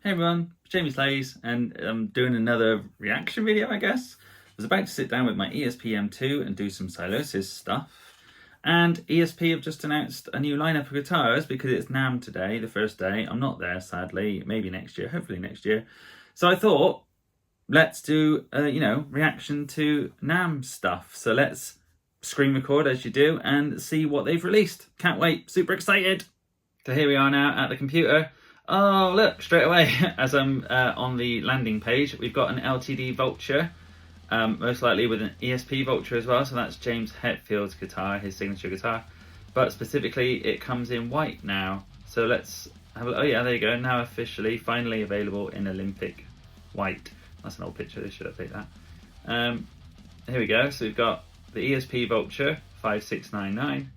Hey everyone, it's Jamie Slays, and I'm doing another reaction video, I guess. I was about to sit down with my ESP M2 and do some Silosis stuff, and ESP have just announced a new lineup of guitars because it's NAMM today, the first day. I'm not there, sadly. Maybe next year, hopefully next year. So I thought, let's do a, reaction to NAMM stuff. So let's screen record as you do and see what they've released. Can't wait, super excited. So here we are now at the computer. Oh, look, straight away, as I'm on the landing page, we've got an LTD Vulture, most likely with an ESP Vulture as well. So that's James Hetfield's guitar, his signature guitar. But specifically, it comes in white now. So let's have a look. Oh yeah, there you go. Now officially, finally available in Olympic white. That's an old picture, they should update that. Here we go. So we've got the ESP Vulture 5699.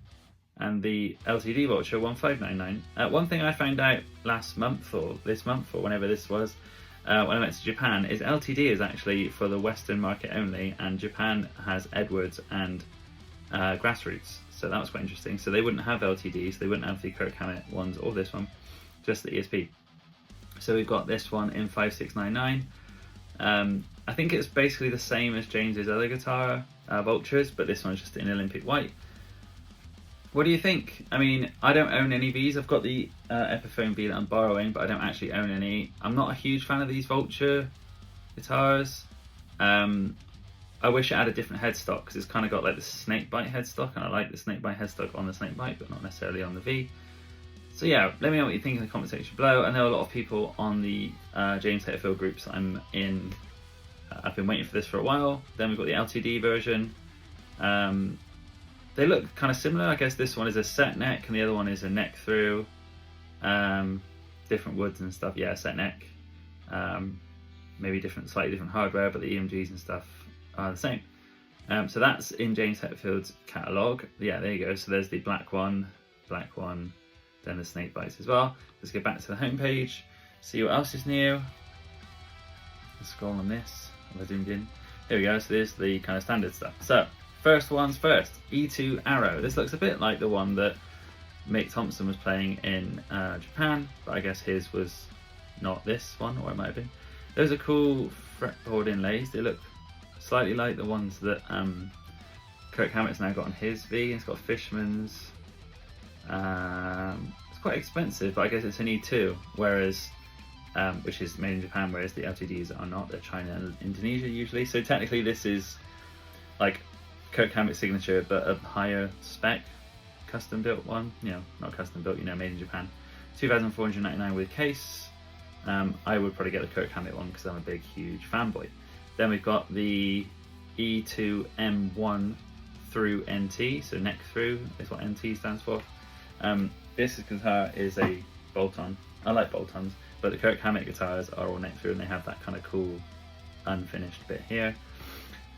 And the LTD Vulture 1599. One thing I found out last month or this month or whenever this was, when I went to Japan, is LTD is actually for the Western market only, and Japan has Edwards and Grassroots. So that was quite interesting. So they wouldn't have LTDs, they wouldn't have the Kirk Hammett ones or this one, just the ESP. So we've got this one in 5699. I think it's basically the same as James's other guitar Vultures, but this one's just in Olympic white. What do you think? I mean, I don't own any of these. I've got the Epiphone B that I'm borrowing, but I don't actually own any. I'm not a huge fan of these Vulture guitars. I wish it had a different headstock because it's kind of got like the snakebite headstock, and I like the snakebite headstock on the snakebite, but not necessarily on the V. So yeah, let me know what you think in the comment section below. I know a lot of people on the James Hetfield groups I'm in. I've been waiting for this for a while. Then we've got the LTD version. They look kind of similar. I guess this one is a set neck and the other one is a neck through. Different woods and stuff. Yeah, set neck. Maybe slightly different hardware, but the EMGs and stuff are the same. So that's in James Hetfield's catalogue. Yeah, there you go. So there's the black one, then the snake bites as well. Let's go back to the home page, see what else is new. Let's scroll on this. I zoomed in. Here we go. So there's the kind of standard stuff. So first one's first, E2 Arrow. This looks a bit like the one that Mick Thompson was playing in Japan, but I guess his was not this one, or it might have been. Those are cool fretboard inlays. They look slightly like the ones that Kirk Hammett's now got on his V. It's got Fishman's. It's quite expensive, but I guess it's an E2, whereas which is made in Japan, whereas the LTDs are not. They're China and Indonesia usually. So technically this is like Kirk Hammett's signature, but a higher spec, custom built one. Not custom built, made in Japan. 2,499 with case. I would probably get the Kirk Hammett one because I'm a big, huge fanboy. Then we've got the E2 M1 through NT, so neck through is what NT stands for. This guitar is a bolt-on. I like bolt-ons, but the Kirk Hammett guitars are all neck through and they have that kind of cool unfinished bit here.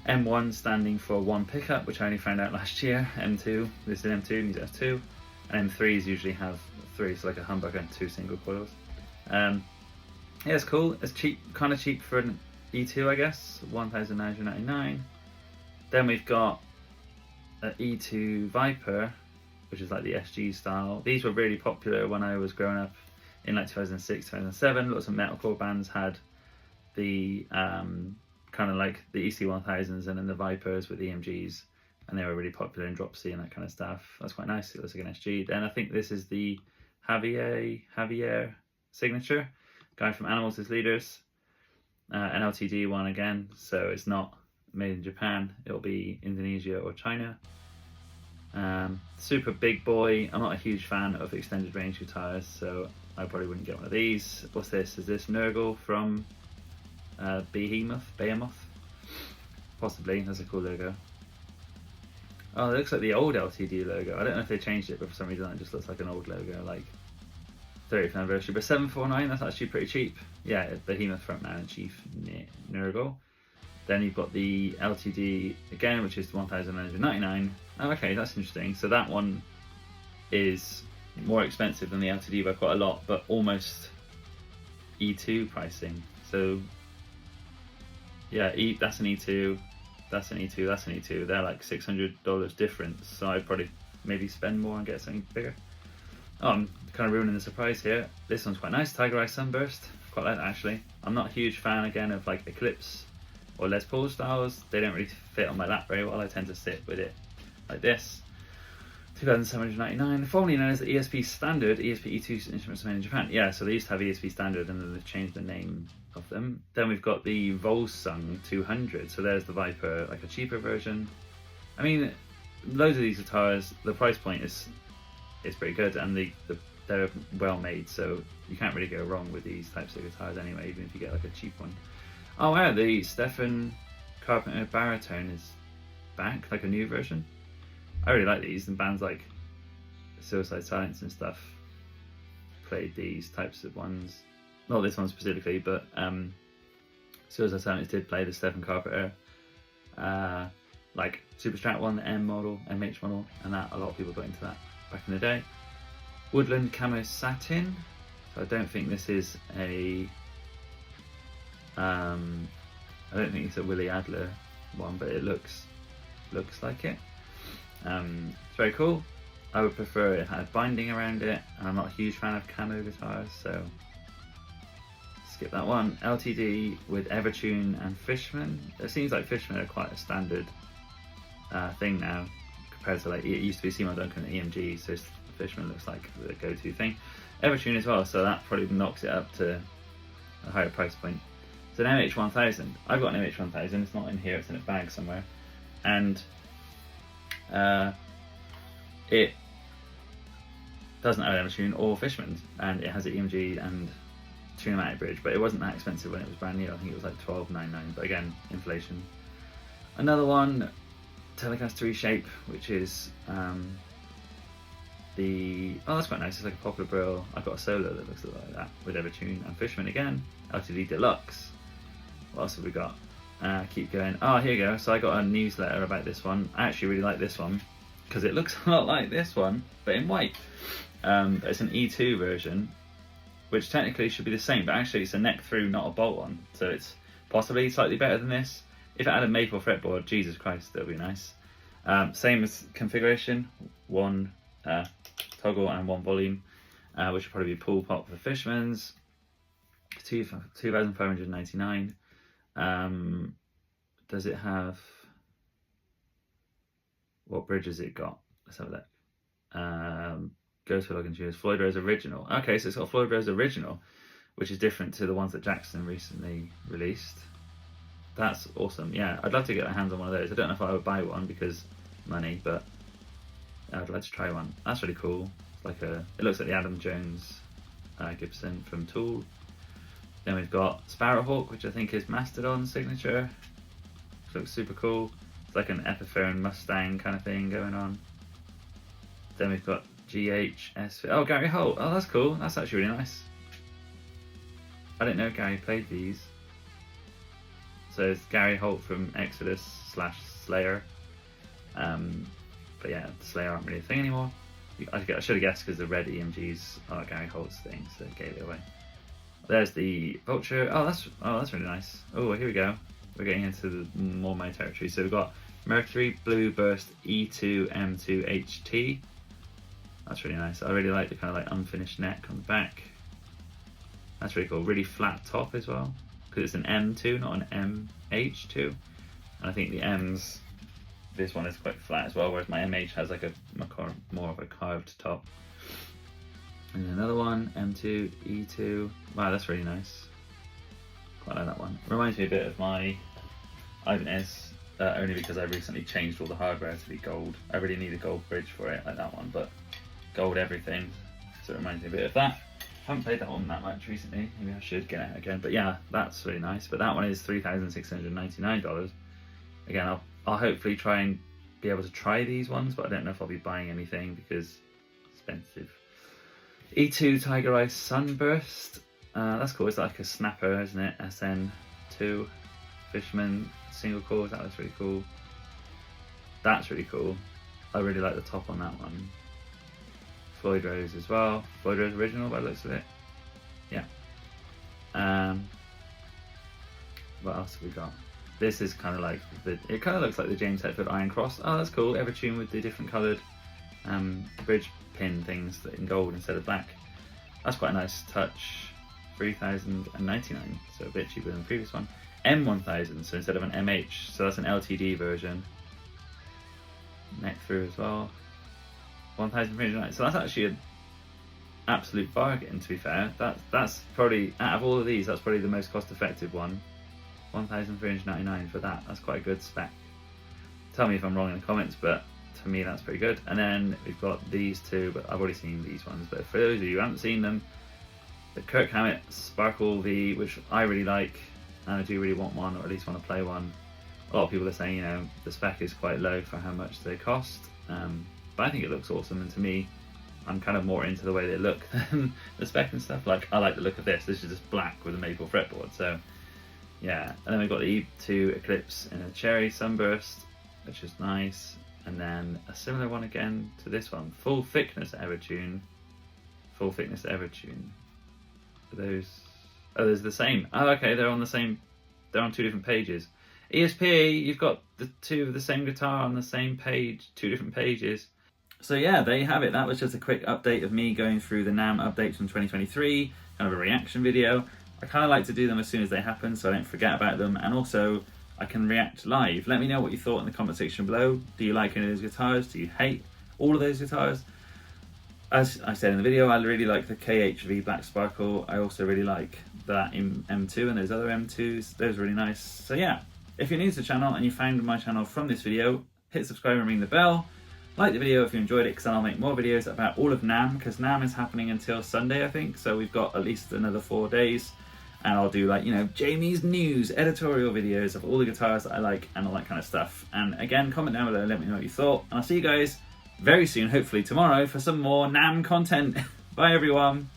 M1 standing for one pickup, which I only found out last year. M2, this is an M2, needs F2. And M3s usually have three, so like a humbucker and two single coils. Yeah, it's cool. It's cheap, kind of cheap for an E2, I guess, 1,999. Then we've got an E2 Viper, which is like the SG style. These were really popular when I was growing up in like 2006, 2007. Lots of metalcore bands had the kind of like the EC1000s and then the Vipers with EMGs, and they were really popular in drop C and that kind of stuff. That's quite nice. It looks like an SG. Then I think this is the Javier signature, guy from Animals as Leaders, an LTD one again, so it's not made in Japan, it'll be Indonesia or China. Super big boy. I'm not a huge fan of extended range guitars, so I probably wouldn't get one of these. What's this? Is this Nurgle from Behemoth? Possibly. That's a cool logo. Oh, it looks like the old LTD logo. I don't know if they changed it, but for some reason it just looks like an old logo, like 30th anniversary. But 749, that's actually pretty cheap. Yeah, Behemoth frontman and chief Nurgle. Then you've got the LTD again, which is 1,999. Oh, okay, that's interesting. So that one is more expensive than the LTD by quite a lot, but almost E2 pricing. So yeah, that's an E2, that's an E2, that's an E2. They're like $600 difference. So I'd probably maybe spend more and get something bigger. Oh, I'm kind of ruining the surprise here. This one's quite nice. Tiger Eye Sunburst. Of quite like that actually. I'm not a huge fan again of like Eclipse or Les Paul styles. They don't really fit on my lap very well. I tend to sit with it like this. $2,799, formerly known as the ESP Standard, ESP E2 instruments made in Japan. Yeah, so they used to have ESP Standard and then they've changed the name of them. Then we've got the Volsung 200, so there's the Viper, like a cheaper version. I mean, loads of these guitars, the price point is pretty good, and they're well made, so you can't really go wrong with these types of guitars anyway, even if you get like a cheap one. Oh wow, the Stephan Carpenter Baritone is back, like a new version. I really like these, and bands like Suicide Silence and stuff played these types of ones. Not this one specifically, but Suicide Silence did play the Stephan Carpenter like Super Strat one, the M model, MH model, and that a lot of people got into that back in the day. Woodland Camo Satin. So I don't think this is a I don't think it's a Willie Adler one, but it looks like it. It's very cool. I would prefer it had binding around it, and I'm not a huge fan of camo guitars, so skip that one. LTD with Evertune and Fishman. It seems like Fishman are quite a standard thing now, compared to like it used to be Seymour Duncan and EMG, so Fishman looks like the go-to thing. Evertune as well, so that probably knocks it up to a higher price point. It's an MH1000. I've got an MH1000, it's not in here, it's in a bag somewhere. And it doesn't have Evertune or Fishman's, and it has an EMG and Tunematic bridge, but it wasn't that expensive when it was brand new. I think it was like $12.99, but again, inflation. Another one, Telecaster Reshape, which is that's quite nice. It's like a Poplar Brill. I've got a Solo that looks like that with Evertune and Fishman again. LTD Deluxe. What else have we got? Keep going. Oh, here you go. So I got a newsletter about this one. I actually really like this one because it looks a lot like this one, but in white. It's an E2 version, which technically should be the same, but actually it's a neck through, not a bolt on. So it's possibly slightly better than this. If it had a maple fretboard, Jesus Christ, that would be nice. Same as configuration, one toggle and one volume, which would probably be pull pop for Fishman's. $2,599. Does it have, what bridge has it got? Let's have a look. Go to log and choose Floyd Rose Original. Okay, so it's got a Floyd Rose Original, which is different to the ones that Jackson recently released. That's awesome. Yeah, I'd love to get my hands on one of those. I don't know if I would buy one because money, but I'd like to try one. That's really cool. It's like it looks like the Adam Jones Gibson from Tool. Then we've got Sparrowhawk, which I think is Mastodon's signature. Which looks super cool. It's like an Epiphone Mustang kind of thing going on. Then we've got GHS. Oh, Gary Holt. Oh, that's cool. That's actually really nice. I didn't know Gary played these. So it's Gary Holt from Exodus / Slayer. But yeah, Slayer aren't really a thing anymore. I should have guessed because the red EMGs are Gary Holt's thing, so I gave it away. There's the Vulture. Oh, that's really nice. Oh, here we go. We're getting into more my territory. So we've got Mercury Blue Burst E2 M2 HT. That's really nice. I really like the kind of like unfinished neck on the back. That's really cool. Really flat top as well, because it's an M2, not an MH2. And I think the M's, this one is quite flat as well, whereas my MH has like more of a carved top. And another one, M2 E2. Wow, that's really nice. Quite like that one. Reminds me a bit of my Ibanez, only because I recently changed all the hardware to be gold. I really need a gold bridge for it, like that one, but gold everything. So it reminds me a bit of that. I haven't played that one that much recently. Maybe I should get it again. But yeah, that's really nice. But that one is $3,699. Again, I'll hopefully try and be able to try these ones, but I don't know if I'll be buying anything because it's expensive. E2 Tiger Eye Sunburst. That's cool. It's like a snapper, isn't it? SN2 Fishman single coils. That looks really cool. That's really cool. I really like the top on that one. Floyd Rose as well. Floyd Rose Original by the looks of it. Yeah. What else have we got? This is kind of like it kind of looks like the James Hetfield Iron Cross. Oh, that's cool. Evertune with the different coloured bridge pin things in gold instead of black. That's quite a nice touch $3,099, so a bit cheaper than the previous one. M1000, so instead of an MH, so that's an LTD version. Neck through as well, $1,399. So that's actually an absolute bargain, to be fair. That's probably, out of all of these, that's probably the most cost-effective one. $1,399 for that. That's quite a good spec. Tell me if I'm wrong in the comments, but to me that's pretty good. And then we've got these two, but I've already seen these ones. But for those of you who haven't seen them, the Kirk Hammett Sparkle V, which I really like, and I do really want one, or at least want to play one. A lot of people are saying, you know, the spec is quite low for how much they cost, but I think it looks awesome. And to me, I'm kind of more into the way they look than the spec and stuff. Like, I like the look of this. This is just black with a maple fretboard. So yeah. And then we've got the E2 Eclipse in a cherry sunburst, which is nice. And then a similar one again to this one, full thickness Evertune. Full thickness Evertune. Are those? Oh, there's the same. Oh, okay, they're on the same. They're on two different pages. ESP, you've got the two of the same guitar on the same page, two different pages. So yeah, there you have it. That was just a quick update of me going through the NAMM updates from 2023, kind of a reaction video. I kind of like to do them as soon as they happen so I don't forget about them, and also I can react live. Let me know what you thought in the comment section below. Do you like any of those guitars? Do you hate all of those guitars? As I said in the video, I really like the KHV Black Sparkle. I also really like that in M2 and those other M2s. Those are really nice. So yeah, if you're new to the channel and you found my channel from this video, hit subscribe and ring the bell. Like the video if you enjoyed it, because I'll make more videos about all of NAMM, because NAMM is happening until Sunday, I think. So we've got at least another 4 days. And I'll do, like, you know, Jamie's news, editorial videos of all the guitars that I like and all that kind of stuff. And again, comment down below, let me know what you thought. And I'll see you guys very soon, hopefully tomorrow, for some more NAMM content. Bye everyone.